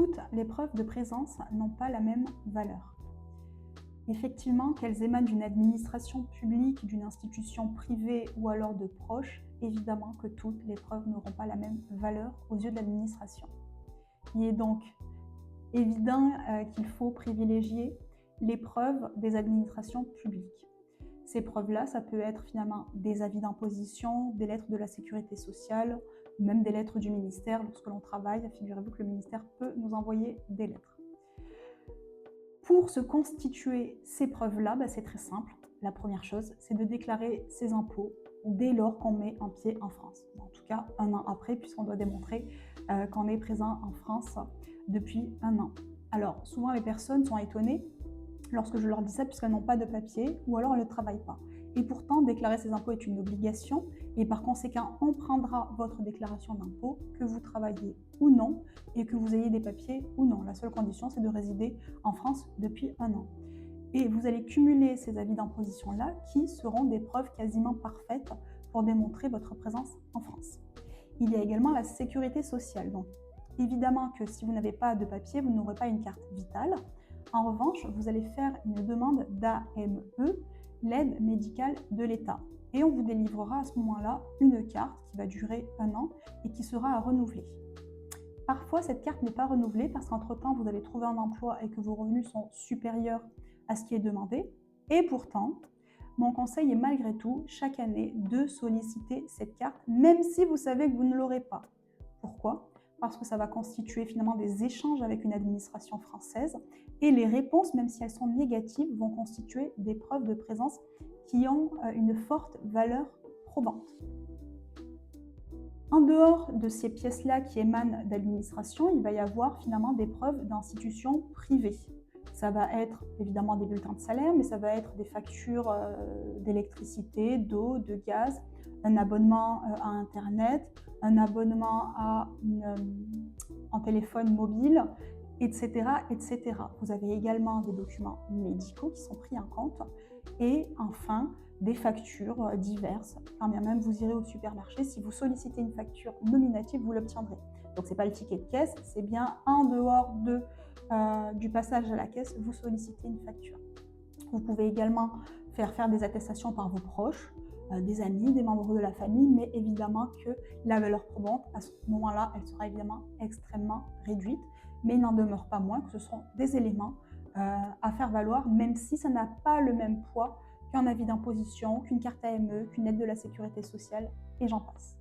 Toutes les preuves de présence n'ont pas la même valeur. Effectivement, qu'elles émanent d'une administration publique, d'une institution privée ou alors de proches, évidemment que toutes les preuves n'auront pas la même valeur aux yeux de l'administration. Il est donc évident qu'il faut privilégier les preuves des administrations publiques. Ces preuves-là, ça peut être finalement des avis d'imposition, des lettres de la sécurité sociale, ou même des lettres du ministère. Lorsque l'on travaille, figurez-vous que le ministère peut nous envoyer des lettres. Pour se constituer ces preuves-là, c'est très simple. La première chose, c'est de déclarer ses impôts dès lors qu'on met un pied en France. En tout cas, un an après, puisqu'on doit démontrer qu'on est présent en France depuis un an. Alors, souvent les personnes sont étonnées lorsque je leur dis ça, puisqu'elles n'ont pas de papier ou alors elles ne travaillent pas. Et pourtant, déclarer ses impôts est une obligation et par conséquent, on prendra votre déclaration d'impôt, que vous travaillez ou non et que vous ayez des papiers ou non. La seule condition, c'est de résider en France depuis un an. Et vous allez cumuler ces avis d'imposition-là qui seront des preuves quasiment parfaites pour démontrer votre présence en France. Il y a également la sécurité sociale. Donc, évidemment que si vous n'avez pas de papier, vous n'aurez pas une carte vitale. En revanche, vous allez faire une demande d'AME, l'aide médicale de l'État. Et on vous délivrera à ce moment-là une carte qui va durer un an et qui sera à renouveler. Parfois, cette carte n'est pas renouvelée parce qu'entre-temps, vous avez trouvé un emploi et que vos revenus sont supérieurs à ce qui est demandé. Et pourtant, mon conseil est malgré tout, chaque année, de solliciter cette carte, même si vous savez que vous ne l'aurez pas. Pourquoi ? Parce que ça va constituer finalement des échanges avec une administration française et les réponses, même si elles sont négatives, vont constituer des preuves de présence qui ont une forte valeur probante. En dehors de ces pièces-là qui émanent d'administration, il va y avoir finalement des preuves d'institutions privées. Ça va être évidemment des bulletins de salaire, mais ça va être des factures d'électricité, d'eau, de gaz, un abonnement à Internet, un abonnement à un téléphone mobile, etc., etc. Vous avez également des documents médicaux qui sont pris en compte et enfin des factures diverses. Quand bien même vous irez au supermarché, si vous sollicitez une facture nominative, vous l'obtiendrez. Donc ce n'est pas le ticket de caisse, c'est bien en dehors du passage à la caisse, vous sollicitez une facture. Vous pouvez également faire des attestations par vos proches, des amis, des membres de la famille, mais évidemment que la valeur probante, à ce moment-là, elle sera évidemment extrêmement réduite, mais il n'en demeure pas moins que ce sont des éléments à faire valoir, même si ça n'a pas le même poids qu'un avis d'imposition, qu'une carte AME, qu'une aide de la sécurité sociale, et j'en passe.